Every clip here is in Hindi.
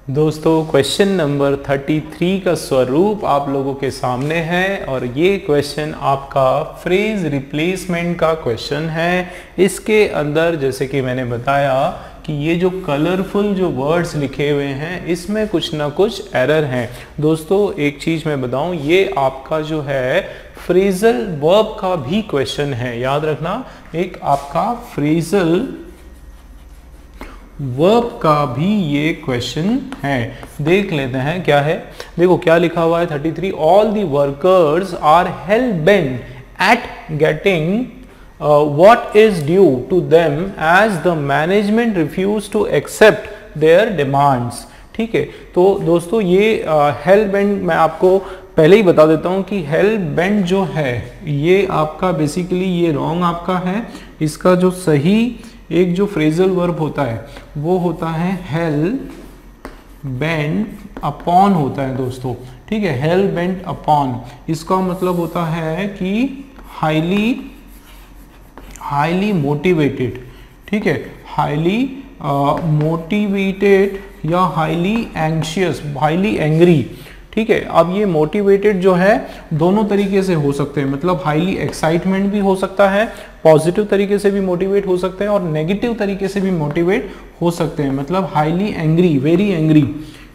दोस्तों क्वेश्चन नंबर 33 का स्वरूप आप लोगों के सामने है और ये क्वेश्चन आपका फ्रेज रिप्लेसमेंट का क्वेश्चन है। इसके अंदर जैसे कि मैंने बताया कि ये जो कलरफुल जो वर्ड्स लिखे हुए हैं इसमें कुछ ना कुछ एरर हैं। दोस्तों एक चीज़ मैं बताऊं, ये आपका जो है फ्रेजल वर्ब का भी क्वेश्चन है, याद रखना। एक आपका फ्रेजल वर्ब का भी ये क्वेश्चन है। देख लेते हैं क्या है। देखो क्या लिखा हुआ है 33, all the workers are hell bent at getting what is due to them as the management refuse to accept their demands। ठीक है, तो दोस्तों ये हेल बेंट मैं आपको पहले ही बता देता हूं कि हेल बेंट जो है ये आपका बेसिकली ये रॉन्ग आपका है। इसका जो सही एक जो फ्रेजल वर्ब होता है वो होता है हेल बेंट अपॉन होता है दोस्तों। ठीक है, हेल बेंट अपॉन इसका मतलब होता है कि हाईली मोटिवेटेड। ठीक है, हाईली मोटिवेटेड या हाईली एंग्शियस, हाईली एंग्री। ठीक है, अब ये मोटिवेटेड जो है दोनों तरीके से हो सकते हैं, मतलब हाईली एक्साइटमेंट भी हो सकता है, पॉजिटिव तरीके से भी मोटिवेट हो सकते हैं और नेगेटिव तरीके से भी मोटिवेट हो सकते हैं, मतलब हाईली एंग्री, वेरी एंग्री।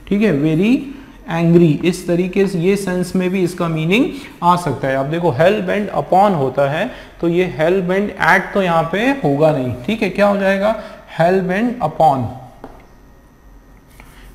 ठीक है, वेरी एंग्री, इस तरीके से ये सेंस में भी इसका मीनिंग आ सकता है। अब देखो हेल बेंट अपॉन होता है तो ये हेल बेंट एट तो यहाँ पे होगा नहीं। ठीक है, क्या हो जाएगा, hello bent upon,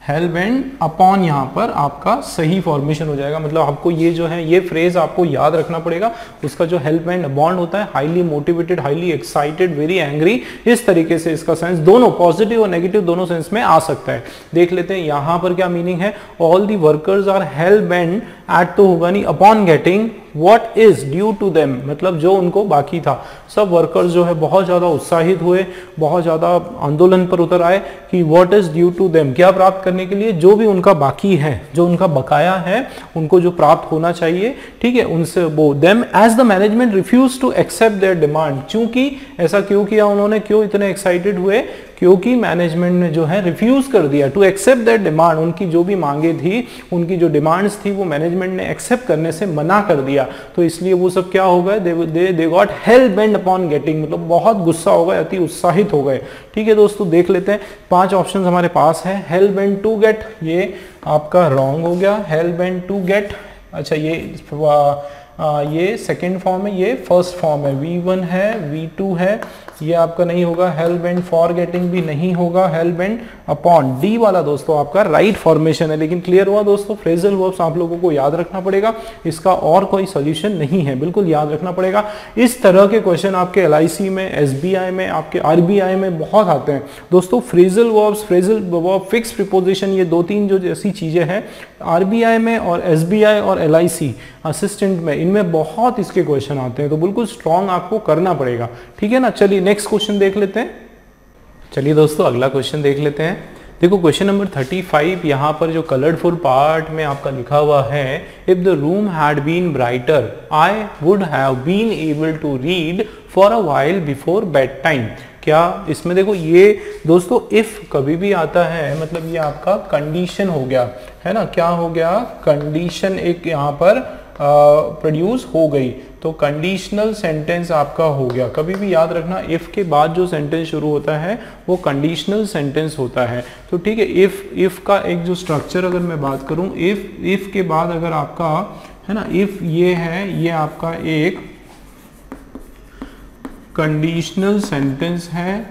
hello bent upon यहाँ पर आपका सही फॉर्मेशन हो जाएगा। मतलब आपको ये जो है ये फ्रेज आपको याद रखना पड़ेगा। उसका जो हेल बेंट अपॉन होता है highly motivated, highly excited, very angry, इस तरीके से इसका सेंस दोनों पॉजिटिव और नेगेटिव दोनों सेंस में आ सकता है। देख लेते हैं यहाँ पर क्या मीनिंग है। All the workers are hell bent at तो होगा नहीं, upon getting what is due to them, मतलब जो उनको बाकी था। सब वर्कर्स जो है बहुत ज़्यादा उत्साहित हुए, बहुत ज़्यादा आंदोलन पर उतर आए कि what is due to them, क्या प्राप्त करने के लिए, जो भी उनका बाकी है, जो उनका बकाया है, उनको जो प्राप्त होना चाहिए। ठीक है, उनसे वो them as the management refused to accept their demand। क्योंकि ऐसा क्यों किया उन्होंने, क्यों इतने एक्साइटेड हुए, क्योंकि मैनेजमेंट ने जो है रिफ्यूज कर दिया टू एक्सेप्ट दैट डिमांड। उनकी जो भी मांगे थी, उनकी जो डिमांड्स थी वो मैनेजमेंट ने एक्सेप्ट करने से मना कर दिया, तो इसलिए वो सब क्या हो गए, they got hello bent upon getting, मतलब बहुत गुस्सा हो गए, अति उत्साहित हो गए। ठीक है दोस्तों, देख लेते हैं 5 ऑप्शन हमारे पास है। हेल बेंट टू गेट, ये आपका रॉन्ग हो गया। हेल बेंट टू गेट, अच्छा ये सेकेंड फॉर्म है, ये फर्स्ट फॉर्म है, V1 है, V2 है, ये आपका नहीं होगा। हेल बेंट फॉर गेटिंग भी नहीं होगा। हेल बेंट अपॉन, डी वाला दोस्तों आपका राइट फॉर्मेशन है। लेकिन क्लियर हुआ दोस्तों, फ्रेजल वर्ब्स आप लोगों को याद रखना पड़ेगा, इसका और कोई सोल्यूशन नहीं है, बिल्कुल याद रखना पड़ेगा। इस तरह के क्वेश्चन आपके LIC में, SBI में, आपके RBI में बहुत आते हैं दोस्तों। Phrasal verbs, phrasal verb, fix preposition, ये 2-3 जो जैसी चीजें हैं RBI में और SBI और LIC असिस्टेंट में, इनमें बहुत इसके क्वेश्चन आते हैं, तो बिल्कुल स्ट्रॉन्ग आपको करना पड़ेगा। ठीक है ना, चलिए नेक्स्ट क्वेश्चन देख लेते हैं। चलिए दोस्तों अगला क्वेश्चन देख लेते हैं। देखो क्वेश्चन नंबर 35, यहाँ पर जो कलरफुल पार्ट में आपका लिखा हुआ है, if the room had been brighter I would have been able to read for a while before bed time. क्या इसमें देखो ये दोस्तों इफ कभी भी आता है मतलब ये आपका कंडीशन हो गया है ना, क्या हो गया, कंडीशन एक यहाँ पर प्रोड्यूस हो गई, तो कंडीशनल सेंटेंस आपका हो गया। कभी भी याद रखना इफ के बाद जो सेंटेंस शुरू होता है वो कंडीशनल सेंटेंस होता है। तो ठीक है, इफ का एक जो स्ट्रक्चर अगर मैं बात करूं, इफ के बाद अगर आपका है ना, इफ ये है, ये आपका एक कंडीशनल सेंटेंस है।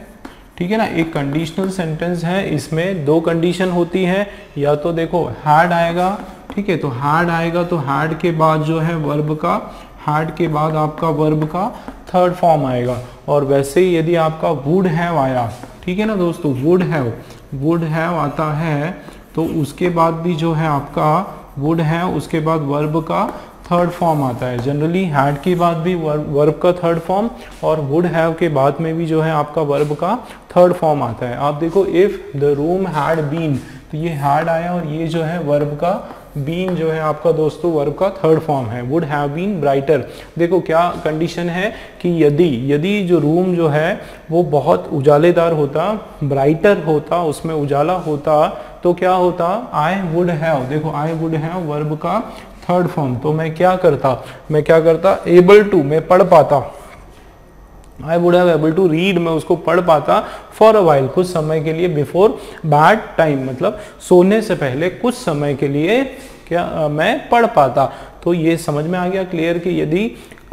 ठीक है ना, एक कंडीशनल सेंटेंस है, इसमें 2 कंडीशन होती है, या तो देखो हैड आएगा। ठीक है, तो हैड आएगा तो हैड के बाद जो है वर्ब का, हैड के बाद आपका वर्ब का थर्ड फॉर्म आएगा। और वैसे ही यदि आपका वुड हैव आया, ठीक है ना दोस्तों, वुड हैव आता है तो उसके बाद भी जो है आपका वुड हैव, उसके बाद वर्ब का थर्ड फॉर्म आता है। जनरली हैड के बाद भी वर्ब का थर्ड फॉर्म और वुड हैव के बाद में भी जो है आपका वर्ब का थर्ड फॉर्म आता है। आप देखो if the room had been, तो ये हैड आया और ये जो है वर्ब का बीन जो है आपका दोस्तों वर्ब का थर्ड फॉर्म है, वुड हैव बीन ब्राइटर। देखो क्या कंडीशन है कि यदि जो रूम जो है वो बहुत उजालेदार होता, ब्राइटर होता, उसमें उजाला होता, तो क्या होता, आई वुड हैव, देखो आई वुड हैव वर्ब का थर्ड फॉर्म, तो मैं क्या करता, एबल टू, मैं पढ़ पाता, I would have able to read, मैं उसको पढ़ पाता, फॉर अ वाइल, कुछ समय के लिए, बिफोर बैड टाइम, मतलब सोने से पहले कुछ समय के लिए क्या मैं पढ़ पाता। तो ये समझ में आ गया क्लियर कि यदि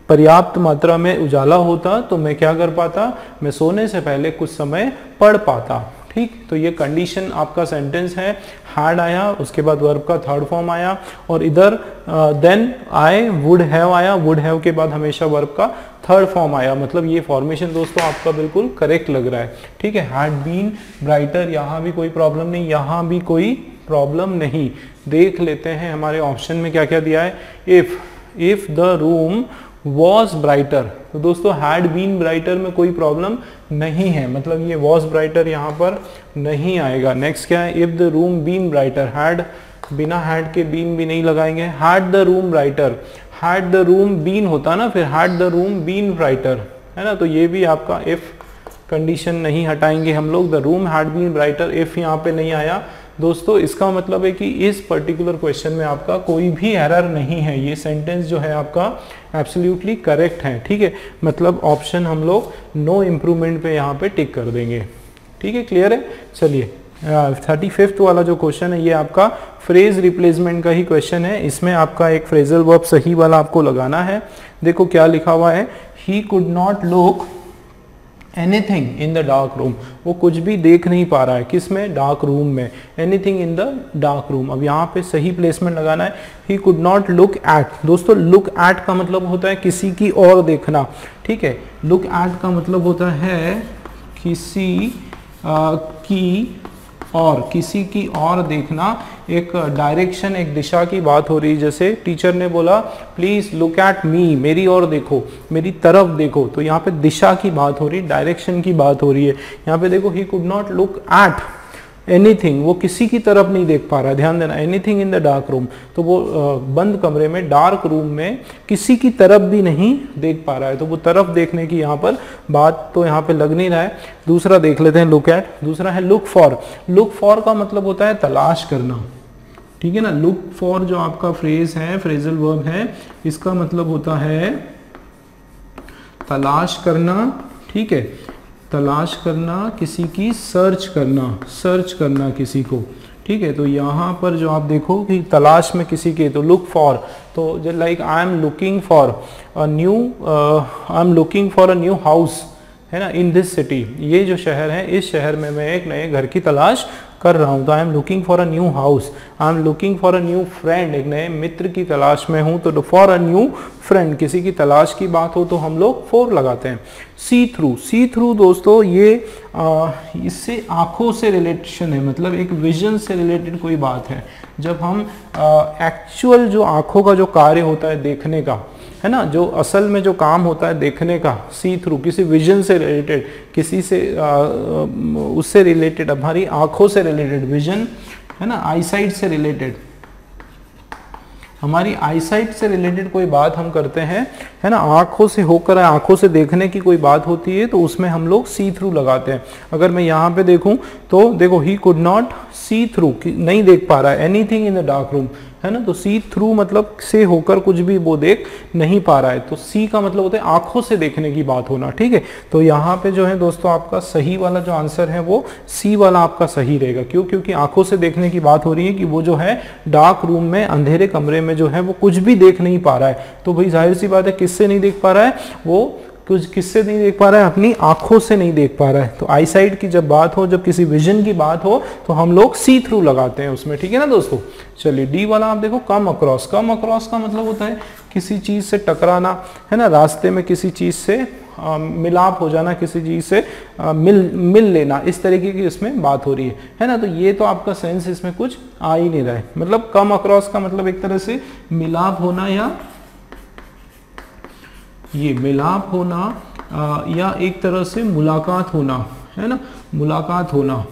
पर्याप्त मात्रा में उजाला होता तो मैं क्या कर पाता, मैं सोने से पहले कुछ समय पढ़ पाता। ठीक, तो ये कंडीशन आपका सेंटेंस है, हैड आया, उसके बाद वर्ब का थर्ड फॉर्म आया, और इधर देन आई वुड हैव आया, वुड हैव के बाद हमेशा वर्ब का थर्ड फॉर्म आया, मतलब ये फॉर्मेशन दोस्तों आपका बिल्कुल करेक्ट लग रहा है। ठीक है, हैड बीन ब्राइटर, यहाँ भी कोई प्रॉब्लम नहीं, यहाँ भी कोई प्रॉब्लम नहीं। देख लेते हैं हमारे ऑप्शन में क्या क्या दिया है, if the room was brighter, तो दोस्तों हैड बीन ब्राइटर में कोई प्रॉब्लम नहीं है, मतलब ये वॉज ब्राइटर यहाँ पर नहीं आएगा। नेक्स्ट क्या है, if the room been brighter, had, बिना हैड के बीन भी नहीं लगाएंगे, had the room brighter, had the room been होता ना, फिर had the room been brighter, है ना, तो ये भी आपका इफ कंडीशन नहीं हटाएंगे हम लोग, the room had been brighter, if यहाँ पे नहीं आया दोस्तों, इसका मतलब है कि इस पर्टिकुलर क्वेश्चन में आपका कोई भी एरर नहीं है, ये सेंटेंस जो है आपका एब्सोल्युटली करेक्ट है। ठीक है, मतलब ऑप्शन हम लोग नो इम्प्रूवमेंट पे यहाँ पे टिक कर देंगे। ठीक है, क्लियर है। चलिए 35th वाला जो क्वेश्चन है ये आपका फ्रेज रिप्लेसमेंट का ही क्वेश्चन है, इसमें आपका एक फ्रेजल वर्ब सही वाला आपको लगाना है। देखो क्या लिखा हुआ है, ही could not look anything in the dark room, वो कुछ भी देख नहीं पा रहा है, किस में, डार्क रूम में, anything in the dark room. अब यहाँ पे सही प्लेसमेंट लगाना है, ही कुड नॉट लुक एट, दोस्तों लुक एट का मतलब होता है किसी की ओर देखना। ठीक है, लुक एट का मतलब होता है किसी किसी की ओर देखना, एक डायरेक्शन, एक दिशा की बात हो रही है। जैसे टीचर ने बोला प्लीज लुक एट मी, मेरी ओर देखो, मेरी तरफ देखो, तो यहाँ पे दिशा की बात हो रही है, डायरेक्शन की बात हो रही है। यहाँ पे देखो ही could not look at anything, वो किसी की तरफ नहीं देख पा रहा है, ध्यान देना, anything in the dark room, तो वो बंद कमरे में, डार्क रूम में किसी की तरफ भी नहीं देख पा रहा है, तो वो तरफ देखने की यहाँ पर बात तो यहाँ पे लग नहीं रहा है। दूसरा देख लेते हैं लुक एट, दूसरा है लुक फॉर। लुक फॉर का मतलब होता है तलाश करना। ठीक है ना, लुक फॉर जो आपका फ्रेज है, फ्रेजल वर्ब है, इसका मतलब होता है तलाश करना। ठीक है, तलाश करना, किसी की सर्च करना किसी को। ठीक है, तो यहाँ पर जो आप देखो कि तलाश में किसी के, तो लुक फॉर, तो like I am looking for a new house, है ना, इन दिस सिटी, ये जो शहर है, इस शहर में मैं एक नए घर की तलाश कर रहा हूँ, तो I am looking for a new house. I am looking for a new friend, एक नए मित्र की तलाश में हूँ, तो फॉर अ न्यू फ्रेंड, किसी की तलाश की बात हो तो हम लोग फॉर लगाते हैं। सी थ्रू दोस्तों, ये इससे आंखों से रिलेशन है, मतलब एक विजन से रिलेटेड कोई बात है। जब हम एक्चुअल जो आंखों का जो कार्य होता है देखने का, है ना, जो असल में जो काम होता है देखने का, सी थ्रू, किसी विजन से रिलेटेड, किसी से उससे रिलेटेड, हमारी आंखों से रिलेटेड, विजन है ना, आईसाइट से रिलेटेड, हमारी आईसाइट से रिलेटेड कोई बात हम करते हैं, है ना, आंखों से होकर, आंखों से देखने की कोई बात होती है, तो उसमें हम लोग सी थ्रू लगाते हैं। अगर मैं यहाँ पे देखूं तो देखो ही कुड नॉट सी थ्रू, नहीं देख पा रहा है, anything in the dark room, है ना, तो सी थ्रू मतलब से होकर कुछ भी वो देख नहीं पा रहा है, तो सी का मतलब होता है आंखों से देखने की बात होना। ठीक है, तो यहाँ पे जो है दोस्तों आपका सही वाला जो आंसर है वो सी वाला आपका सही रहेगा। क्यों? क्योंकि आंखों से देखने की बात हो रही है कि वो जो है डार्क रूम में, अंधेरे कमरे में जो है वो कुछ भी देख नहीं पा रहा है। तो भाई जाहिर सी बात है, किससे नहीं देख पा रहा है, वो कुछ किससे नहीं देख पा रहा है, अपनी आंखों से नहीं देख पा रहा है। तो आई साइट की जब बात हो, जब किसी विजन की बात हो, तो हम लोग सी थ्रू लगाते हैं उसमें। ठीक है ना दोस्तों। चलिए डी वाला आप देखो, कम अक्रॉस। कम अक्रॉस का मतलब होता है किसी चीज से टकराना, है ना, रास्ते में किसी चीज से मिलाप हो जाना, किसी चीज से मिल लेना, इस तरीके की इसमें बात हो रही है ना। तो ये तो आपका सेंस इसमें कुछ आ ही नहीं रहा है। मतलब कम अक्रॉस का मतलब एक तरह से मिलाप होना, या ये मिलाप होना, या एक तरह से मुलाकात होना, है ना, मुलाकात होना,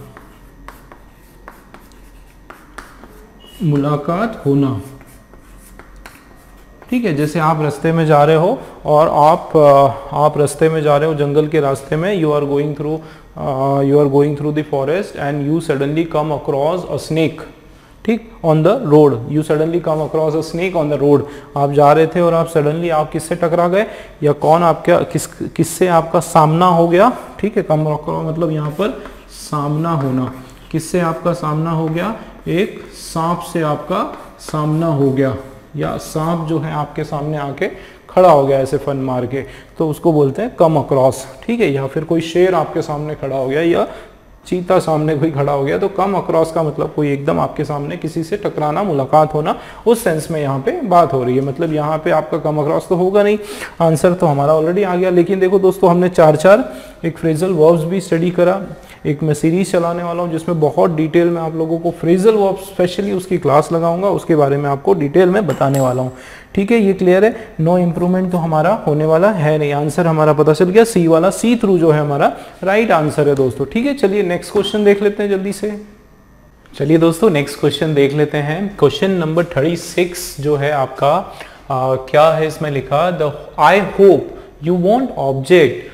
मुलाकात होना। ठीक है, जैसे आप रास्ते में जा रहे हो और आप रास्ते में जा रहे हो जंगल के रास्ते में, you are going through the forest and you suddenly come across a snake, ठीक, on the road, you suddenly come across a snake on the road. आप जा रहे थे और आप सडनली आप किससे टकरा गए, या कौन आपका किससे आपका सामना हो गया, ठीक है। कम अक्रॉस मतलब यहाँ पर सामना होना, किससे आपका सामना हो गया, एक सांप से आपका सामना हो गया, या सांप जो है आपके सामने आके खड़ा हो गया ऐसे फन मार के, तो उसको बोलते हैं कम अक्रॉस, ठीक है। या फिर कोई शेर आपके सामने खड़ा हो गया या चीता सामने कोई खड़ा हो गया, तो कम अक्रॉस का मतलब कोई एकदम आपके सामने किसी से टकराना, मुलाकात होना, उस सेंस में यहाँ पे बात हो रही है। मतलब यहाँ पे आपका कम अक्रॉस तो होगा नहीं, आंसर तो हमारा ऑलरेडी आ गया। लेकिन देखो दोस्तों, हमने 4 एक फ्रेजल वर्ब्स भी स्टडी करा। एक मैं सीरीज चलाने वाला हूँ जिसमें बहुत डिटेल में आप लोगों को फ्रेजल वर्ब स्पेशली उसकी क्लास लगाऊंगा, उसके बारे में आपको डिटेल में बताने वाला हूँ, ठीक है। ये क्लियर है, नो इम्प्रूवमेंट तो हमारा होने वाला है नहीं। आंसर हमारा पता चल गया, सी वाला, सी थ्रू जो है हमारा राइट आंसर है दोस्तों, ठीक है। चलिए नेक्स्ट क्वेश्चन देख लेते हैं जल्दी से। चलिए दोस्तों नेक्स्ट क्वेश्चन देख लेते हैं। क्वेश्चन नंबर 36 जो है आपका क्या है इसमें लिखा, the I hope you won't object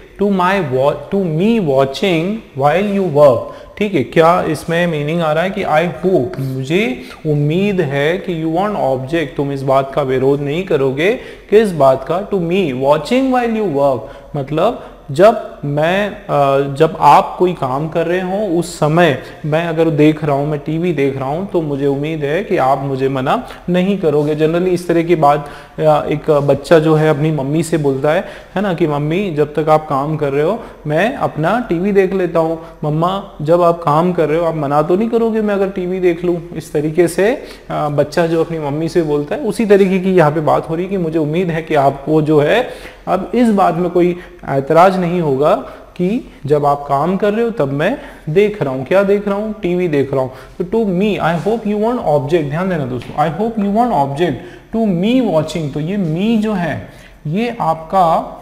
to me watching while you work, ठीक है। क्या इसमें मीनिंग आ रहा है कि आई होप, मुझे उम्मीद है कि यू वांट ऑब्जेक्ट, तुम इस बात का विरोध नहीं करोगे, किस बात का, to me watching while you work, मतलब जब आप कोई काम कर रहे हो उस समय मैं अगर देख रहा हूँ, मैं टीवी देख रहा हूँ, तो मुझे उम्मीद है कि आप मुझे मना नहीं करोगे। जनरली इस तरह की बात एक बच्चा जो है अपनी मम्मी से बोलता है ना, कि मम्मी जब तक आप काम कर रहे हो मैं अपना टीवी देख लेता हूँ, मम्मा जब आप काम कर रहे हो आप मना तो नहीं करोगे मैं अगर टीवी देख लूँ। इस तरीके से बच्चा जो अपनी मम्मी से बोलता है, उसी तरीके की यहाँ पे बात हो रही है कि मुझे उम्मीद है कि आपको जो है अब इस बात में कोई ऐतराज नहीं होगा कि जब आप काम कर रहे हो तब मैं देख रहा हूं, क्या देख रहा हूं, टीवी देख रहा हूं। तो to me, I hope you want object, ध्यान देना दोस्तों, I hope you want object to me watching, तो ये मी जो है ये आपका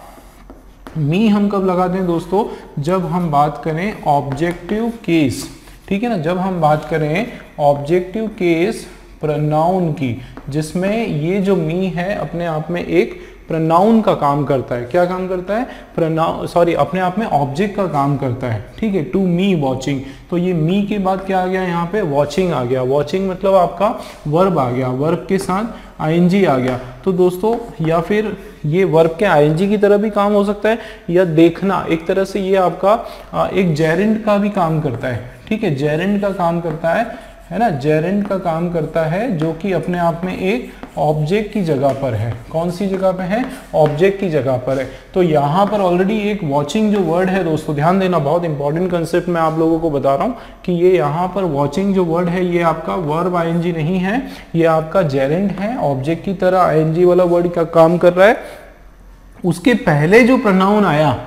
मी हम कब लगाते हैं दोस्तों, जब हम बात करें ऑब्जेक्टिव केस, ठीक है ना, जब हम बात करें ऑब्जेक्टिव केस प्रोनाउन की, जिसमें ये जो मी है अपने आप में एक प्रोनाउन का काम करता है। क्या काम करता है, अपने आप में ऑब्जेक्ट का काम करता है, ठीक है। टू मी वॉचिंग, तो ये मी के बाद क्या आ गया यहाँ पे, वॉचिंग आ गया। वॉचिंग मतलब आपका वर्ब आ गया, वर्ब के साथ आईएनजी आ गया। तो दोस्तों या फिर ये वर्ब के आईएनजी की तरह भी काम हो सकता है, या देखना, एक तरह से ये आपका एक जेरेंड का भी काम करता है, ठीक है, जेरेंड का काम करता है ना, जेरेंड का काम करता है, जो कि अपने आप में एक ऑब्जेक्ट की जगह पर है। कौन सी जगह पे है, ऑब्जेक्ट की जगह पर है। तो यहाँ पर ऑलरेडी एक वॉचिंग जो वर्ड है दोस्तों, ध्यान देना, बहुत इंपॉर्टेंट कंसेप्ट मैं आप लोगों को बता रहा हूँ कि ये यहाँ पर वॉचिंग जो वर्ड है ये आपका वर्ब आईएनजी नहीं है, ये आपका जेरेंड है, ऑब्जेक्ट की तरह आईएनजी वाला वर्ड का काम कर रहा है। उसके पहले जो प्रोनाउन आया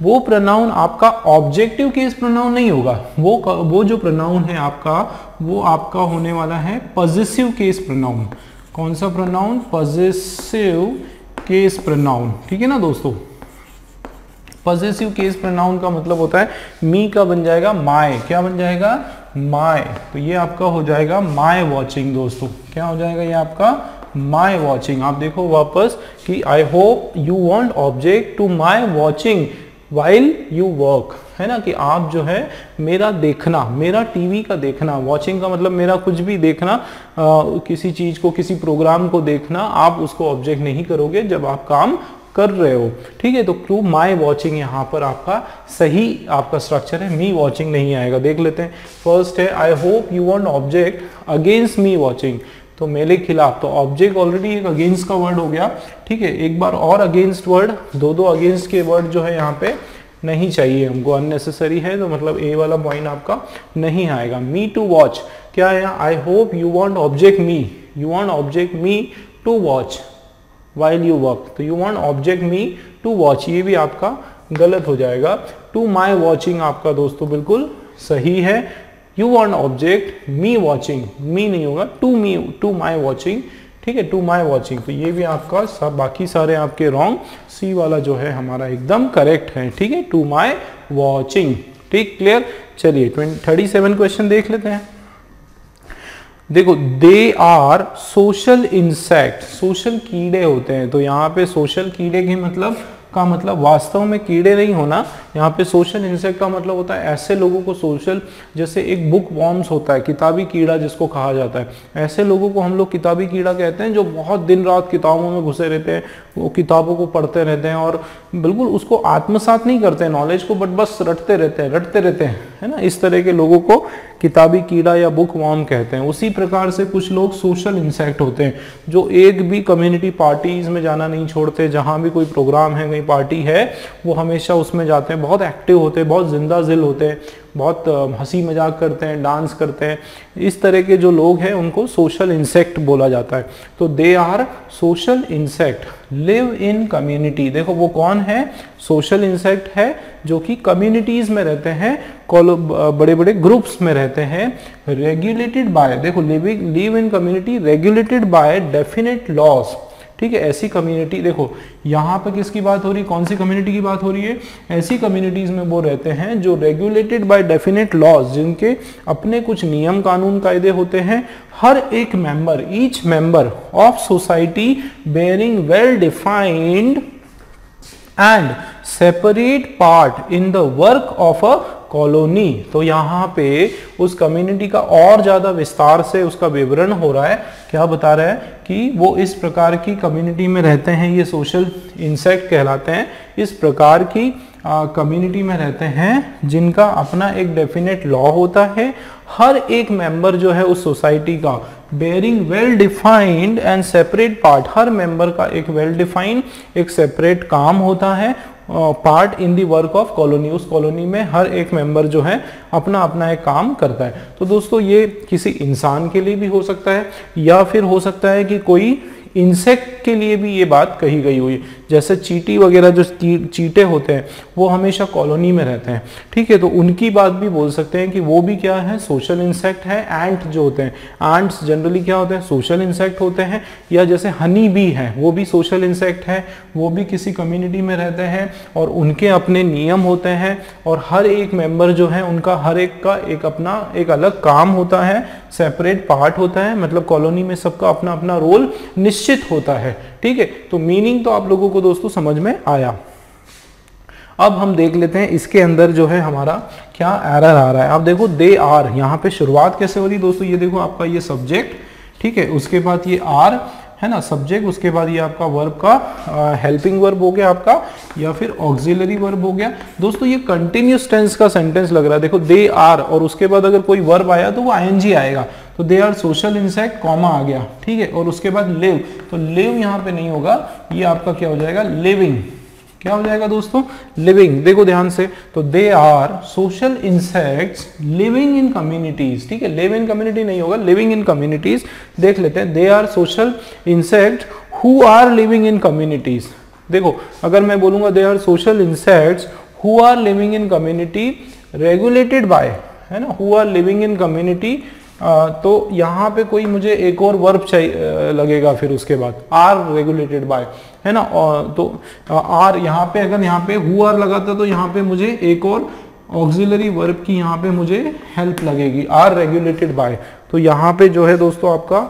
वो प्रोनाउन आपका ऑब्जेक्टिव केस प्रोनाउन नहीं होगा, वो जो प्रोनाउन है आपका वो आपका होने वाला है पॉजिटिव केस प्रोनाउन। कौन सा प्रोनाउन, पॉजिटिव केस प्रोनाउन, ठीक है ना दोस्तों। पॉजिटिव केस प्रोनाउन का मतलब होता है मी का बन जाएगा माय, क्या बन जाएगा, माय, तो ये आपका हो जाएगा माय वॉचिंग दोस्तों। क्या हो जाएगा ये आपका माय वॉचिंग। आप देखो वापस कि I hope you want object to my watching while you work, है ना, कि आप जो है मेरा देखना, मेरा टीवी का देखना, वॉचिंग का मतलब मेरा कुछ भी देखना, किसी चीज को, किसी प्रोग्राम को देखना, आप उसको ऑब्जेक्ट नहीं करोगे जब आप काम कर रहे हो, ठीक है। तो टू माई वॉचिंग यहाँ पर आपका सही आपका स्ट्रक्चर है, मी वॉचिंग नहीं आएगा। देख लेते हैं, फर्स्ट है I hope you want object against me watching, तो मेरे खिलाफ, तो ऑब्जेक्ट ऑलरेडी एक अगेंस्ट का वर्ड हो गया, ठीक है। एक बार और अगेंस्ट वर्ड, दो अगेंस्ट के वर्ड जो है यहाँ पे नहीं चाहिए हमको, अननेसेसरी है, तो मतलब ए वाला पॉइंट आपका नहीं आएगा। मी टू वॉच, क्या है, I hope you want object me, you want object me to watch while you work, तो you want object me to watch, ये भी आपका गलत हो जाएगा। टू माई वॉचिंग आपका दोस्तों बिल्कुल सही है। You want object me watching, me नहीं होगा, to me, to my watching, ठीक है, टू माई वॉचिंग, तो ये भी आपका सब, बाकी सारे आपके रॉन्ग, सी वाला जो है हमारा एकदम करेक्ट है, ठीक है, टू माई वॉचिंग, ठीक, क्लियर। चलिए 37 क्वेश्चन देख लेते हैं। देखो they are social insect, social कीड़े होते हैं। तो यहाँ पे सोशल कीड़े के मतलब का मतलब वास्तव में कीड़े नहीं होना, यहाँ पे सोशल इंसेक्ट का मतलब होता है ऐसे लोगों को सोशल, जैसे एक बुक वॉर्म्स होता है, किताबी कीड़ा जिसको कहा जाता है, ऐसे लोगों को हम लोग किताबी कीड़ा कहते हैं जो बहुत दिन रात किताबों में घुसे रहते हैं, वो किताबों को पढ़ते रहते हैं और बिल्कुल उसको आत्मसात नहीं करते हैं नॉलेज को, बट बस रटते रहते हैं, है ना। इस तरह के लोगों को किताबी कीड़ा या बुक वॉर्म कहते हैं। उसी प्रकार से कुछ लोग सोशल इंसेक्ट होते हैं जो एक भी कम्युनिटी पार्टीज में जाना नहीं छोड़ते, जहां भी कोई प्रोग्राम है, कोई पार्टी है, वो हमेशा उसमें जाते हैं, बहुत एक्टिव होते हैं, बहुत जिंदा दिल होते हैं, बहुत हंसी मजाक करते हैं, डांस करते हैं। इस तरह के जो लोग हैं उनको सोशल इंसेक्ट बोला जाता है। तो they are social insect live in community. देखो वो कौन है, सोशल इंसेक्ट है जो कि कम्युनिटीज में रहते हैं, बड़े बड़े ग्रुप्स में रहते हैं, रेगुलेटेड बाय, देखो live in community regulated by definite laws. ठीक है, ऐसी कम्युनिटी, देखो यहाँ पे किसकी बात हो रही है, कौन सी कम्युनिटी की बात हो रही है, ऐसी कम्युनिटीज में वो रहते हैं जो रेगुलेटेड बाय डेफिनेट लॉज, जिनके अपने कुछ नियम कानून कायदे होते हैं। हर एक member, each member of society bearing well defined and separate part in the work of a colony. तो यहाँ पे उस कम्युनिटी का और ज्यादा विस्तार से उसका विवरण हो रहा है। क्या बता रहा है कि वो इस प्रकार की कम्युनिटी में रहते हैं, ये सोशल इंसेक्ट कहलाते हैं। इस प्रकार की कम्युनिटी में रहते हैं जिनका अपना एक डेफिनेट लॉ होता है। हर एक मेंबर जो है उस सोसाइटी का bearing well defined and separate part, her member का एक वेल डिफाइंड एक सेपरेट काम होता है, part in the work of colony. उस कॉलोनी में हर एक मेंबर जो है अपना अपना एक काम करता है। तो दोस्तों ये किसी इंसान के लिए भी हो सकता है या फिर हो सकता है कि कोई इंसेक्ट के लिए भी ये बात कही गई हुई, जैसे चींटी वगैरह जो चींटे होते हैं वो हमेशा कॉलोनी में रहते हैं। ठीक है, तो उनकी बात भी बोल सकते हैं कि वो भी क्या है, सोशल इंसेक्ट है। एंट जो होते हैं, एंट्स जनरली क्या होते हैं, सोशल इंसेक्ट होते हैं। या जैसे हनी बी है, वो भी सोशल इंसेक्ट है, वो भी किसी कम्युनिटी में रहते हैं और उनके अपने नियम होते हैं और हर एक मेंबर जो है उनका हर एक का एक अपना एक अलग काम होता है, सेपरेट पार्ट होता है, मतलब कॉलोनी में सबका अपना अपना रोल निश्चित होता है। ठीक है, तो मीनिंग तो आप लोगों को दोस्तों समझ में आया। अब हम देख लेते हैं इसके अंदर जो है हमारा क्या एरर आ रहा है। अब देखो दे आर, यहाँ पे शुरुआत कैसे हो रही दोस्तों, ये देखो आपका ये सब्जेक्ट, ठीक है, उसके बाद ये आर है ना सब्जेक्ट, उसके बाद ये आपका वर्ब का हेल्पिंग वर्ब हो गया आपका, या फिर ऑक्सिलरी वर्ब हो गया। दोस्तों ये कंटिन्यूस टेंस का सेंटेंस लग रहा है। देखो दे आर और उसके बाद अगर कोई वर्ब आया तो वो आईएनजी आएगा, तो they are social insect comma आ गया। ठीक है, और उसके बाद लिव, तो लिव यहाँ पे नहीं होगा, ये आपका क्या हो जाएगा, लिविंग। क्या हो जाएगा दोस्तों, लिविंग। देखो ध्यान से, तो they are social insects living in communities. ठीक है, लिव इन कम्युनिटी नहीं होगा, लिविंग इन कम्युनिटीज। देख लेते हैं, they are social insect who are living in communities. देखो अगर मैं बोलूंगा they are social insects who are living in community regulated by, है ना, who are living in community, तो यहाँ पे कोई मुझे एक और वर्ब चाहिए लगेगा, फिर उसके बाद आर रेगुलेटेड बाय, है ना। तो आर यहाँ पे, अगर यहाँ पे हु आर लगाता तो यहाँ पे मुझे एक और ऑक्सिलरी वर्ब की यहाँ पे मुझे हेल्प लगेगी, आर रेगुलेटेड बाय। तो यहाँ पे जो है दोस्तों आपका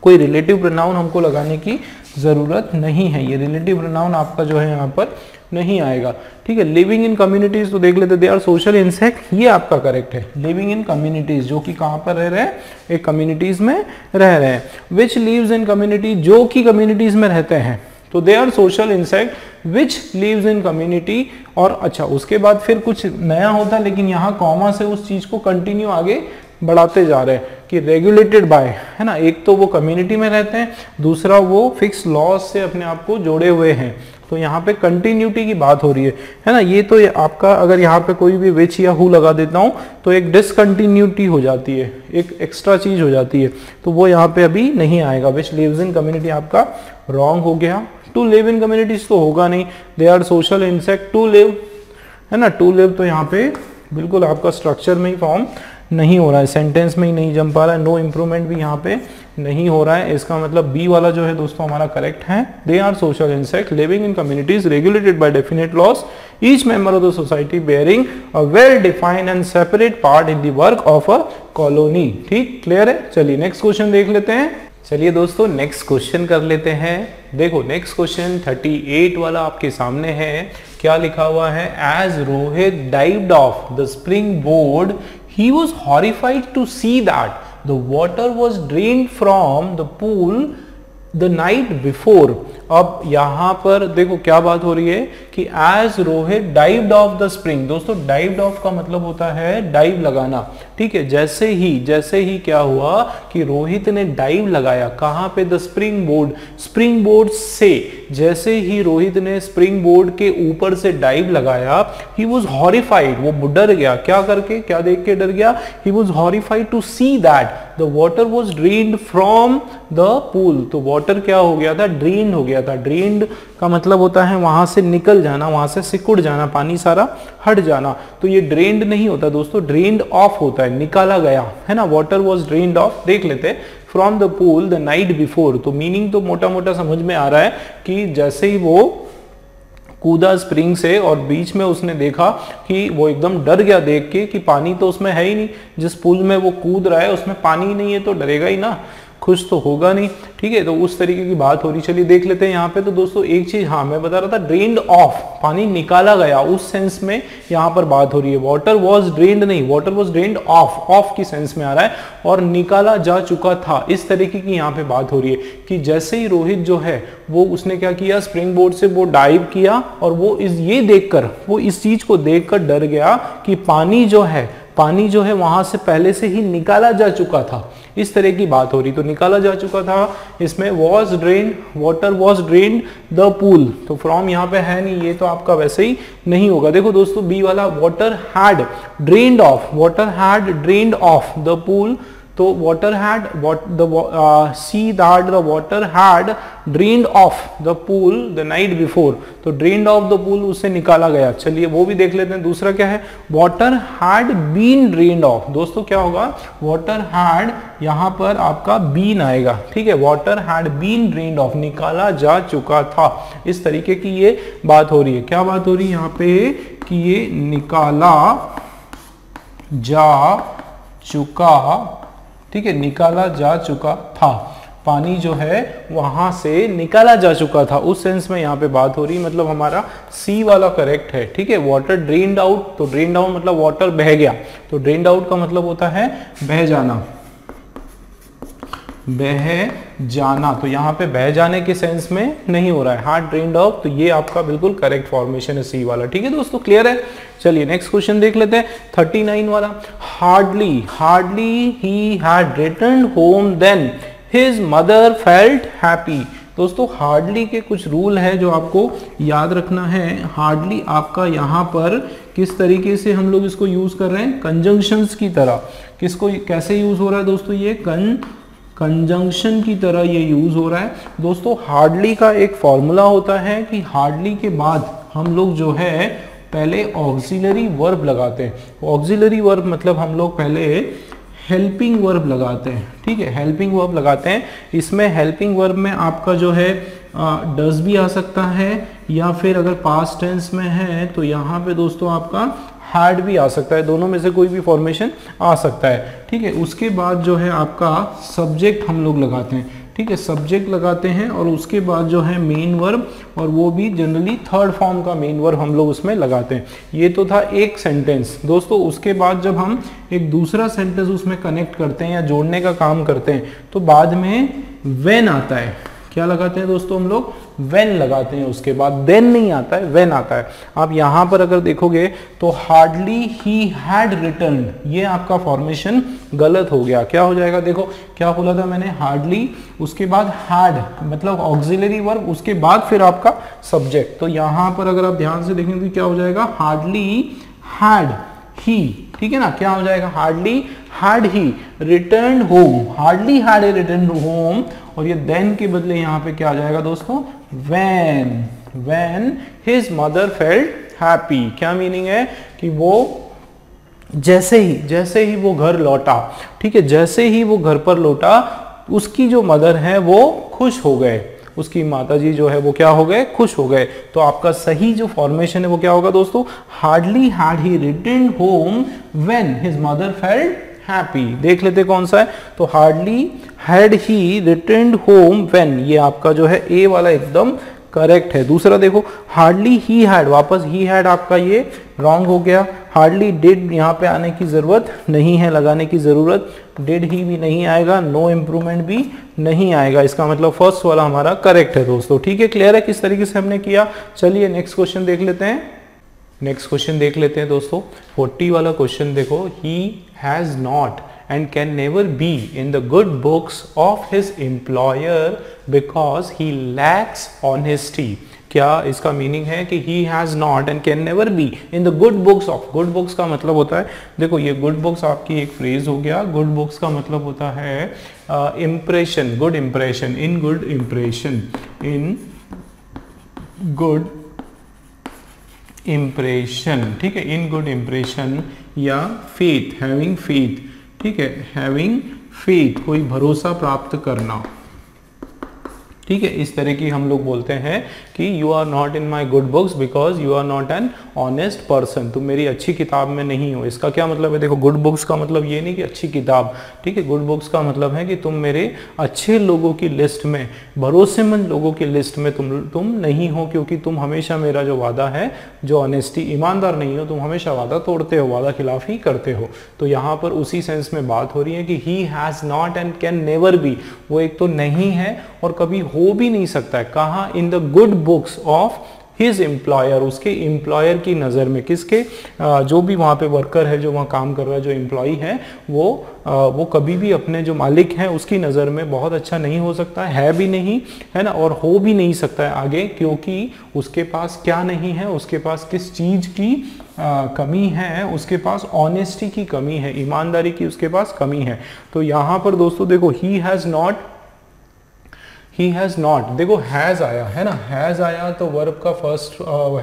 कोई रिलेटिव प्रोनाउन हमको लगाने की जरूरत नहीं है, ये रिलेटिव प्रोनाउन आपका जो है यहाँ पर नहीं आएगा। ठीक है, लिविंग इन कम्युनिटीज, तो देख लेते, दे आर सोशल इंसेक्ट, ये आपका करेक्ट है, लिविंग इन कम्युनिटीज, जो कि कहाँ पर रह रहे हैं, एक कम्युनिटीज में रह रहे हैं। विच लिव्स इन कम्युनिटी, जो कि कम्युनिटीज में रहते हैं, तो they are social insect which lives in community. और अच्छा उसके बाद फिर कुछ नया होता है, लेकिन यहाँ कॉमा से उस चीज को कंटिन्यू आगे बढ़ाते जा रहे हैं कि रेगुलेटेड बाय, है ना। एक तो वो कम्युनिटी में रहते हैं, दूसरा वो फिक्स लॉज से अपने आप को जोड़े हुए हैं, तो यहाँ पे कंटिन्यूटी की बात हो रही है ना। ये तो आपका अगर यहाँ पे कोई भी विच या हु लगा देता हूँ तो एक डिसकंटिन्यूटी हो जाती है, एक एक्स्ट्रा चीज हो जाती है, तो वो यहाँ पे अभी नहीं आएगा। विच लिव्स इन कम्युनिटी आपका रॉन्ग हो गया। टू लिव इन कम्युनिटीज तो होगा नहीं, they are social insect to live, है ना, टू लिव तो यहाँ पे बिल्कुल आपका स्ट्रक्चर में ही फॉर्म नहीं हो रहा है, सेंटेंस में ही नहीं जम पा रहा है, नो इम्प्रूवमेंट भी यहाँ पे नहीं हो रहा है। इसका मतलब बी वाला जो है दोस्तों हमारा करेक्ट है, they are social insect living in communities regulated by definite laws each member of the society bearing a well defined and separate part in the work of a colony. ठीक, क्लियर है। चलिए नेक्स्ट क्वेश्चन देख लेते हैं। चलिए दोस्तों नेक्स्ट क्वेश्चन कर लेते हैं। देखो नेक्स्ट क्वेश्चन 38 वाला आपके सामने है। क्या लिखा हुआ है? As Rohit dived off the spring board he was horrified to see that the water was drained from the pool the night before. अब यहां पर देखो क्या बात हो रही है कि as Rohit dived off the spring. दोस्तों डाइव्ड ऑफ का मतलब होता है डाइव लगाना। ठीक है, जैसे ही क्या हुआ कि रोहित ने डाइव लगाया कहां पे? द स्प्रिंग बोर्ड से जैसे ही रोहित ने स्प्रिंग बोर्ड के ऊपर से डाइव लगाया, ही वॉज हॉरिफाइड, वो डर गया। क्या करके, क्या देख के डर गया? He was horrified to see that the water was drained from the pool. तो वाटर क्या हो गया था? ड्रेन्ड हो गया था। ड्रेन्ड का मतलब होता है वहां से निकल जाना, वहां से सिकुड़ जाना, पानी सारा हट जाना। तो ये ड्रेन्ड नहीं होता दोस्तों, ड्रेन्ड ऑफ होता है, निकाला गया है ना। Water was drained of. देख लेते हैं। From the pool the night before. तो मीनिंग तो मोटा मोटा समझ में आ रहा है कि जैसे ही वो कूदा स्प्रिंग से और बीच में उसने देखा कि वो एकदम डर गया देख के कि पानी तो उसमें है ही नहीं, जिस पूल में वो कूद रहा है उसमें पानी ही नहीं है, तो डरेगा ही ना, खुश तो होगा नहीं। ठीक है, तो उस तरीके की बात हो रही। चलिए देख लेते हैं यहाँ पे। तो दोस्तों एक चीज, हाँ मैं बता रहा था ड्रेन्ड ऑफ, पानी निकाला गया, उस सेंस में यहाँ पर बात हो रही है। वाटर वॉज ड्रेन्ड नहीं, वाटर वॉज ड्रेन्ड ऑफ की सेंस में आ रहा है, और निकाला जा चुका था, इस तरीके की यहाँ पे बात हो रही है कि जैसे ही रोहित जो है वो उसने क्या किया, स्प्रिंग बोर्ड से वो डाइव किया, और वो इस चीज को देखकर डर गया कि पानी जो है वहां से पहले से ही निकाला जा चुका था। इस तरह की बात हो रही। तो निकाला जा चुका था, इसमें was drain, water was drained the pool. तो फ्रॉम यहाँ पे है नहीं, ये तो आपका वैसे ही नहीं होगा। देखो दोस्तों बी वाला, water had drained of the pool. तो water had see that the water had drained off the pool the night before। तो drained off the pool उससे निकाला गया। चलिए वो भी देख लेते हैं। दूसरा क्या है? water had been drained off। दोस्तों क्या होगा? water had यहाँ पर आपका been आएगा। ठीक है, water had been drained off, निकाला जा चुका था। इस तरीके की ये बात हो रही है। क्या बात हो रही है यहाँ पे कि ये निकाला जा चुका, ठीक है, निकाला जा चुका था, पानी जो है वहां से निकाला जा चुका था, उस सेंस में यहाँ पे बात हो रही। मतलब हमारा सी वाला करेक्ट है। ठीक है, वाटर ड्रेन्ड आउट, तो ड्रेन्ड आउट मतलब वाटर बह गया, तो ड्रेन्ड आउट का मतलब होता है बह जाना, तो यहाँ पे बह जाने के सेंस में नहीं हो रहा है, हार्ड ड्रेन्ड आउट। तो ये आपका बिल्कुल करेक्ट फॉर्मेशन है सी वाला। ठीक है दोस्तों, क्लियर है। चलिए नेक्स्ट क्वेश्चन देख लेते हैं 39 वाला। Hardly he had return home then his mother felt happy. दोस्तों हार्डली के कुछ रूल है जो आपको याद रखना है। हार्डली आपका यहाँ पर किस तरीके से हम लोग इसको यूज कर रहे हैं? कंजंक्शंस की तरह। किसको कैसे यूज हो रहा है दोस्तों? ये कंजंक्शन की तरह ये यूज हो रहा है। दोस्तों हार्डली का एक फॉर्मूला होता है कि हार्डली के बाद हम लोग जो है पहले ऑक्सिलरी वर्ब लगाते हैं। ऑक्सिलरी वर्ब मतलब हम लोग पहले हेल्पिंग वर्ब लगाते हैं। ठीक है, हेल्पिंग वर्ब लगाते हैं। इसमें हेल्पिंग वर्ब में आपका जो है डज भी आ सकता है, या फिर अगर पास्ट टेंस में है तो यहाँ पे दोस्तों आपका हैड भी आ सकता है। दोनों में से कोई भी फॉर्मेशन आ सकता है। ठीक है, उसके बाद जो है आपका सब्जेक्ट हम लोग लगाते हैं। ठीक है, सब्जेक्ट लगाते हैं, और उसके बाद जो है मेन वर्ब, और वो भी जनरली थर्ड फॉर्म का मेन वर्ब हम लोग उसमें लगाते हैं। ये तो था एक सेंटेंस दोस्तों। उसके बाद जब हम एक दूसरा सेंटेंस उसमें कनेक्ट करते हैं या जोड़ने का काम करते हैं, तो बाद में व्हेन आता है। क्या लगाते हैं दोस्तों हम लोग? व्हेन लगाते हैं। उसके बाद देन नहीं आता है, व्हेन आता है। आप यहां पर अगर देखोगे तो हार्डली ही हैड रिटर्न, ये आपका फॉर्मेशन गलत हो गया। क्या हो जाएगा? देखो क्या बोला था मैंने? हार्डली, उसके बाद हैड मतलब ऑक्सिलरी वर्ब, उसके बाद फिर आपका सब्जेक्ट। तो यहां पर अगर आप ध्यान से देखेंगे तो क्या हो जाएगा? Hardly had he. ठीक है ना, क्या हो जाएगा? Hardly had he return home, hardly had a return home, और ये देन के बदले यहाँ पे क्या आ जाएगा दोस्तों? when his mother felt happy। क्या मीनिंग है कि वो जैसे ही वो घर लौटा, ठीक है, जैसे ही वो घर पर लौटा, उसकी जो मदर है वो खुश हो गए। उसकी माताजी जो है वो क्या हो गए, खुश हो गए। तो आपका सही जो फॉर्मेशन है वो क्या होगा दोस्तों, hardly had he returned home when his mother felt happy. देख लेते कौन सा है, तो hardly had he returned home when, ये आपका जो है ए वाला एकदम करेक्ट है। दूसरा देखो, हार्डली ही हैड, वापस ही हैड आपका ये रॉन्ग हो गया। हार्डली डिड यहाँ पे आने की जरूरत नहीं है, लगाने की जरूरत, डिड ही भी नहीं आएगा, नो इम्प्रूवमेंट भी नहीं आएगा। इसका मतलब फर्स्ट वाला हमारा करेक्ट है दोस्तों। ठीक है, क्लियर है किस तरीके से हमने किया। चलिए नेक्स्ट क्वेश्चन देख लेते हैं। नेक्स्ट क्वेश्चन देख लेते हैं दोस्तों, 40 वाला क्वेश्चन देखो, ही has not and can never be in the good books of his employer because he lacks honesty। क्या इसका मीनिंग है कि he has not and can never be in the good books of, good books का मतलब होता है, देखो ये good books आपकी एक फ्रेज हो गया, good books का मतलब होता है impression, good impression, in good impression, in good impression, ठीक है, in good impression या faith, having faith, ठीक है, हैविंग फेथ, कोई भरोसा प्राप्त करना, ठीक है, इस तरह की हम लोग बोलते हैं कि you are not in my good books because you are not an honest person, तुम मेरी अच्छी किताब में नहीं हो। इसका क्या मतलब है, देखो गुड बुक्स का मतलब ये नहीं कि अच्छी किताब, ठीक है, गुड बुक्स का मतलब है कि तुम मेरे अच्छे लोगों की लिस्ट में, भरोसेमंद लोगों की लिस्ट में तुम नहीं हो, क्योंकि तुम हमेशा मेरा जो वादा है, जो ऑनेस्टी, ईमानदार नहीं हो, तुम हमेशा वादा तोड़ते हो, वादा खिलाफी करते हो। तो यहाँ पर उसी सेंस में बात हो रही है कि ही has not and can never B, वो एक तो नहीं है और कभी हो भी नहीं सकता है, कहाँ, इन the good books of his employer, उसके एम्प्लॉयर की नज़र में, किसके, जो भी वहाँ पे वर्कर है, जो वहाँ काम कर रहा है, जो एम्प्लॉई है, वो कभी भी अपने जो मालिक हैं उसकी नज़र में बहुत अच्छा नहीं हो सकता है भी नहीं, है ना, और हो भी नहीं सकता है आगे, क्योंकि उसके पास क्या नहीं है, उसके पास किस चीज़ की कमी है, उसके पास ऑनेस्टी की कमी है, ईमानदारी की उसके पास कमी है। तो यहाँ पर दोस्तों देखो, ही हैज़ नॉट, देखो हैज आया है ना, हैज आया तो वर्ब का फर्स्ट,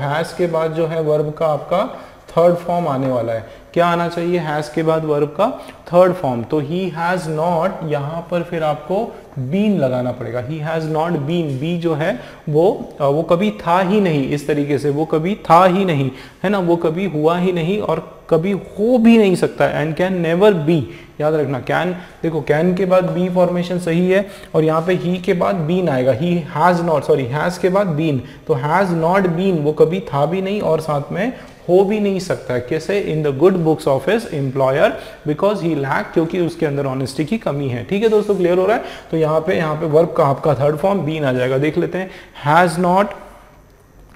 हैज के बाद जो है वर्ब का आपका थर्ड फॉर्म आने वाला है। क्या आना चाहिए, हैज के बाद वर्ब का थर्ड फॉर्म। तो ही हैज नॉट, यहाँ पर फिर आपको बीन लगाना पड़ेगा, he has not been, B जो है वो कभी था ही नहीं, इस तरीके से वो कभी था ही नहीं, है ना, वो कभी हुआ ही नहीं और कभी हो भी नहीं सकता, एंड कैन नेवर बी, याद रखना, कैन, देखो कैन के बाद बी फॉर्मेशन सही है और यहाँ पे ही के बाद बीन आएगा, ही हैज नॉट, सॉरी हैज के बाद बीन, तो हैज नॉट बीन, वो कभी था भी नहीं और साथ में हो भी नहीं सकता है, कैसे, in the good books of his employer because he lack, क्योंकि उसके अंदर ऑनेस्टी की कमी है। ठीक है दोस्तों, क्लियर हो रहा है। तो यहाँ पे वर्ब का आपका थर्ड फॉर्म बीन आ जाएगा, देख लेते हैं, has not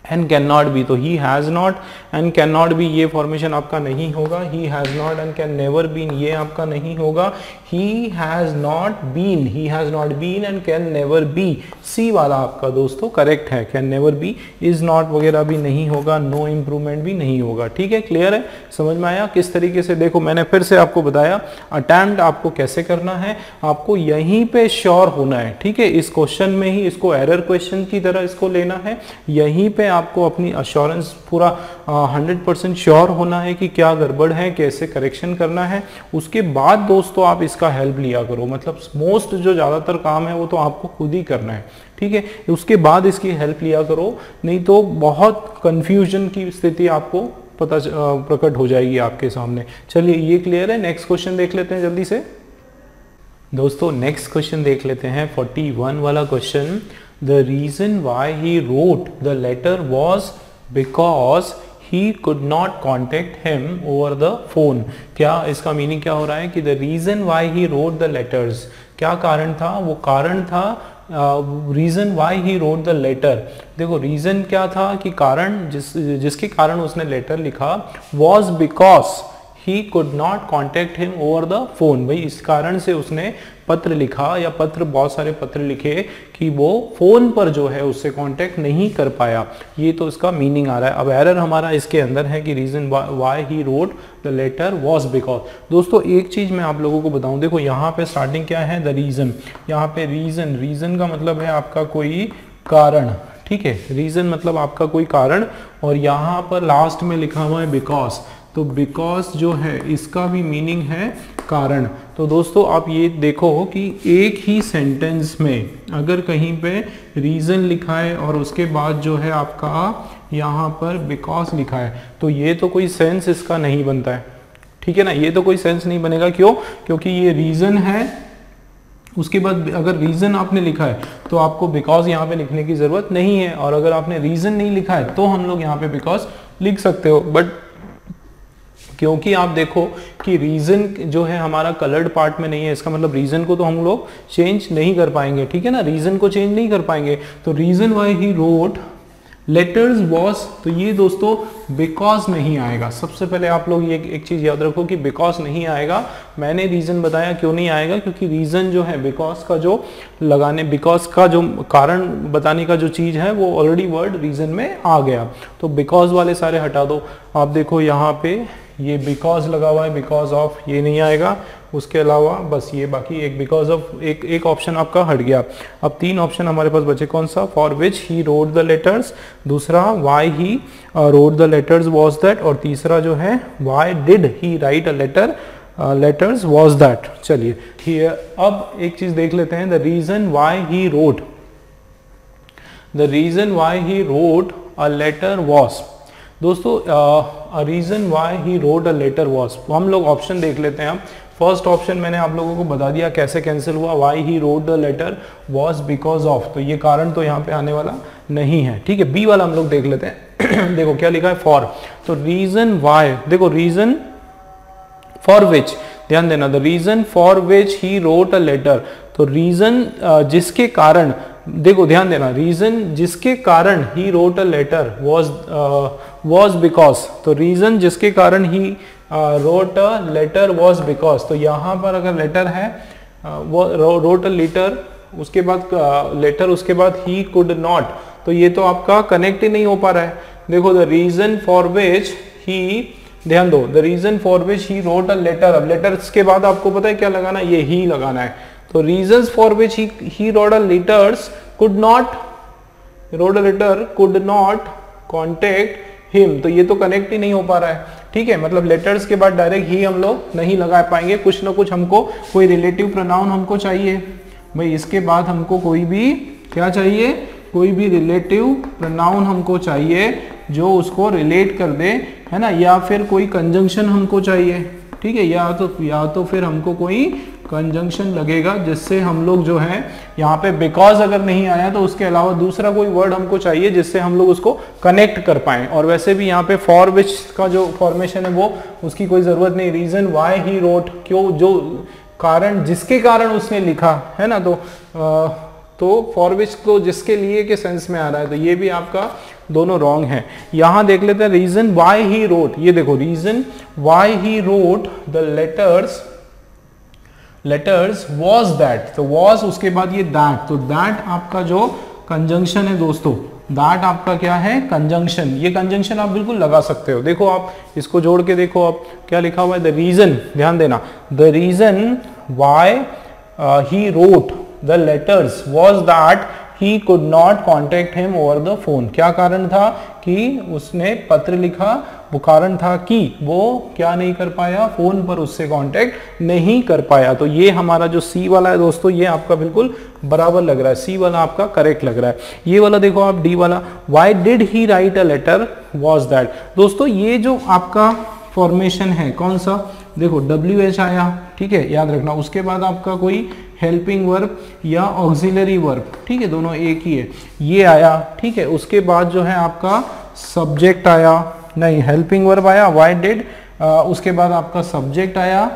and can not be, तो he has not and can not be, ये फॉर्मेशन आपका नहीं होगा, he has not and can never been, ये आपका नहीं होगा, he has not been and can never be, C वाला आपका दोस्तों करेक्ट है, can never be, is not वगैरह भी नहीं होगा, नो इम्प्रूवमेंट भी नहीं होगा। ठीक है, क्लियर है, समझ में आया किस तरीके से। देखो मैंने फिर से आपको बताया अटेम्प्ट आपको कैसे करना है, आपको यहीं पे श्योर होना है। ठीक है, इस क्वेश्चन में ही इसको एरर क्वेश्चन की तरह इसको लेना है, यहीं पे आपको अपनी अश्योरेंस पूरा 100% श्योर होना है कि क्या गड़बड़ है, कैसे करेक्शन करना है। उसके बाद दोस्तों आप इसका हेल्प लिया करो, मतलब मोस्ट जो ज़्यादातर काम है वो तो आपको खुद ही करना है। ठीक है, उसके बाद इसकी हेल्प लिया करो, नहीं तो बहुत कंफ्यूजन की स्थिति आपको प्रकट हो जाएगी आपके सामने। चलिए ये क्लियर है, नेक्स्ट क्वेश्चन देख लेते हैं जल्दी से दोस्तों। नेक्स्ट क्वेश्चन देख लेते हैं 41 वाला question. The reason why he wrote the letter was because he could not contact him over the phone। क्या इसका मीनिंग क्या हो रहा है कि the reason why he wrote the letters, क्या कारण था, वो कारण था reason why he wrote the letter. देखो रीजन क्या था कि कारण जिसके कारण उसने लेटर लिखा, was because he could not contact him over the phone. भाई इस कारण से उसने पत्र लिखा, या बहुत सारे पत्र लिखे कि वो फोन पर जो है उससे कांटेक्ट नहीं कर पाया, ये तो इसका मीनिंग आ रहा है। अब एरर हमारा इसके अंदर है कि reason why he wrote the letter was because. दोस्तों एक चीज मैं आप लोगों को बताऊं, देखो यहाँ पे स्टार्टिंग क्या है, द रीजन, यहाँ पे रीजन का मतलब है आपका कोई कारण। ठीक है, रीजन मतलब आपका कोई कारण, और यहाँ पर लास्ट में लिखा हुआ है बिकॉज। तो बिकॉज जो है इसका भी मीनिंग है कारण। तो दोस्तों आप ये देखो कि एक ही सेंटेंस में अगर कहीं पे रीजन लिखा है और उसके बाद जो है आपका यहाँ पर बिकॉज लिखा है, तो ये तो कोई सेंस इसका नहीं बनता है, ठीक है ना, ये तो कोई सेंस नहीं बनेगा। क्यों? क्योंकि ये रीजन है, उसके बाद अगर रीजन आपने लिखा है तो आपको बिकॉज यहाँ पे लिखने की जरूरत नहीं है, और अगर आपने रीजन नहीं लिखा है तो हम लोग यहाँ पे बिकॉज लिख सकते हो। बट क्योंकि आप देखो कि रीजन जो है हमारा कलर्ड पार्ट में नहीं है, इसका मतलब रीजन को तो हम लोग चेंज नहीं कर पाएंगे, ठीक है ना, रीजन को चेंज नहीं कर पाएंगे। तो reason why he wrote letters was, तो ये दोस्तों बिकॉज नहीं आएगा। सबसे पहले आप लोग ये एक चीज याद रखो कि बिकॉज नहीं आएगा। मैंने रीजन बताया क्यों नहीं आएगा, क्योंकि रीजन जो है बिकॉज का जो लगाने, बिकॉज का जो कारण बताने का जो चीज है वो ऑलरेडी वर्ड रीजन में आ गया। तो बिकॉज वाले सारे हटा दो। आप देखो यहाँ पे ये बिकॉज लगा हुआ है, बिकॉज ऑफ ये नहीं आएगा। उसके अलावा बस ये बाकी एक बिकॉज ऑफ एक ऑप्शन आपका हट गया। अब 3 ऑप्शन हमारे पास बचे, कौन सा? For which he wrote the letters, दूसरा why he wrote the letters was that, और तीसरा जो है why did he write a letters was that. चलिए हियर अब एक चीज देख लेते हैं, the reason why he wrote, the reason why he wrote a letter was. दोस्तों reason why he wrote a letter was, तो हम लोग ऑप्शन देख लेते हैं। फर्स्ट ऑप्शन मैंने आप लोगों को बता दिया कैसे कैंसिल हुआ, why he wrote the letter was because of, तो ये कारण तो यहाँ पे आने वाला नहीं है, ठीक है। बी वाला हम लोग देख लेते हैं देखो क्या लिखा है, फॉर, तो रीजन व्हाई, देखो रीजन फॉर विच, ध्यान देना, the reason for which he wrote a letter, तो रीजन जिसके कारण, देखो ध्यान देना, रीजन जिसके कारण he wrote a letter was because, तो रीजन जिसके कारण he wrote a letter was because, तो यहाँ पर अगर लेटर है वो रोट अ लेटर, उसके बाद लेटर, उसके बाद ही कुड नॉट, तो ये तो आपका कनेक्ट ही नहीं हो पा रहा है। देखो the reason for which he, ध्यान दो, the reason for which he wrote a letter, अब लेटर्स के बाद आपको पता है क्या लगाना है, ये ही लगाना है। तो reasons for which he wrote a letters could not, wrote a letter could not contact him, तो ये तो कनेक्ट ही नहीं हो पा रहा है, ठीक है। मतलब लेटर्स के बाद डायरेक्ट ही हम लोग नहीं लगा पाएंगे, कुछ ना कुछ हमको कोई रिलेटिव प्रोनाउन हमको चाहिए भाई, इसके बाद हमको कोई भी क्या चाहिए, कोई भी रिलेटिव प्रोनाउन हमको चाहिए जो उसको रिलेट कर दे, है ना, या फिर कोई कंजंक्शन हमको चाहिए, ठीक है, या तो फिर हमको कोई कंजंक्शन लगेगा जिससे हम लोग जो है यहाँ पे बिकॉज अगर नहीं आया तो उसके अलावा दूसरा कोई वर्ड हमको चाहिए जिससे हम लोग उसको कनेक्ट कर पाए। और वैसे भी यहाँ पे फॉर विच का जो फॉर्मेशन है वो उसकी कोई जरूरत नहीं, रीजन व्हाई ही रोट, क्यों, जो कारण, जिसके कारण उसने लिखा है ना, तो फॉर विच को जिसके लिए के सेंस में आ रहा है, तो ये भी आपका दोनों रॉन्ग है। यहां देख लेते हैं रीजन व्हाई ही रोट, ये देखो reason why he wrote the letters was that, तो वाज उसके बाद ये दैट, तो दैट आपका जो कंजंक्शन है दोस्तों, दैट आपका क्या है, कंजंक्शन। ये कंजंक्शन आप बिल्कुल लगा सकते हो, देखो आप इसको जोड़ के देखो, आप क्या लिखा हुआ है, द रीजन, ध्यान देना, the reason why he wrote the letters was that he could not contact him over the phone. क्या कारण था कि उसने पत्र लिखा, वो कारण था कि वो क्या नहीं कर पाया, फोन पर उससे कांटेक्ट नहीं कर पाया। तो ये हमारा जो सी वाला है दोस्तों, ये आपका बिल्कुल बराबर लग रहा है, सी वाला आपका करेक्ट लग रहा है। ये वाला देखो आप, डी वाला, why did he write a letter was that. दोस्तों ये जो आपका फॉर्मेशन है कौन सा, देखो WH आया, ठीक है, याद रखना। उसके बाद आपका कोई हेल्पिंग वर्ब या ऑक्सिलरी वर्ब, ठीक है, दोनों एक ही है, ये आया, ठीक है। उसके बाद जो है आपका सब्जेक्ट आया, नहीं हेल्पिंग वर्ब आया, व्हाई डिड, उसके बाद आपका सब्जेक्ट आया,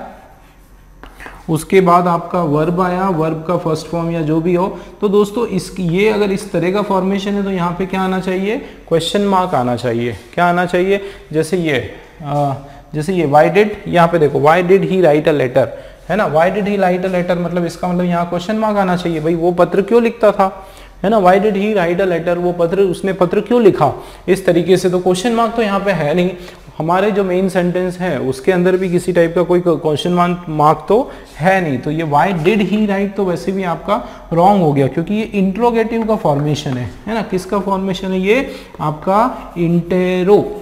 उसके बाद आपका वर्ब आया, वर्ब का फर्स्ट फॉर्म या जो भी हो। तो दोस्तों ये अगर इस तरह का फॉर्मेशन है तो यहाँ पे क्या आना चाहिए, क्वेश्चन मार्क आना चाहिए। क्या आना चाहिए, जैसे ये व्हाई डिड, यहाँ पे देखो why did he write a letter, है ना, why did he write a letter, मतलब इसका मतलब यहाँ क्वेश्चन मार्क आना चाहिए, भाई वो पत्र क्यों लिखता था, है ना, why did he write a letter, वो उसने पत्र क्यों लिखा, इस तरीके से। तो क्वेश्चन मार्क तो यहाँ पे है नहीं, हमारे जो मेन सेंटेंस है उसके अंदर भी किसी टाइप का कोई क्वेश्चन मार्क तो है नहीं। तो ये व्हाई डिड ही राइट तो वैसे भी आपका रॉन्ग हो गया क्योंकि ये इंट्रोगेटिव का फॉर्मेशन है ना। किसका फॉर्मेशन है ये? आपका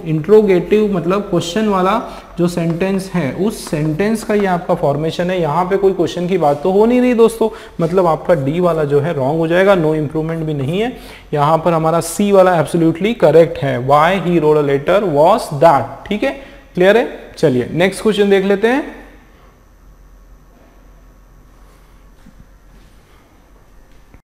इंट्रोगेटिव मतलब क्वेश्चन वाला जो सेंटेंस है उस सेंटेंस का ये आपका फॉर्मेशन है। यहाँ पे कोई क्वेश्चन की बात तो हो नहीं रही दोस्तों, मतलब आपका डी वाला जो है रॉन्ग हो जाएगा, नो इंप्रूवमेंट भी नहीं है। यहाँ पर हमारा सी वाला एब्सोल्युटली करेक्ट है, why he wrote a letter was that. ठीक है, क्लियर है। चलिए नेक्स्ट क्वेश्चन देख लेते हैं।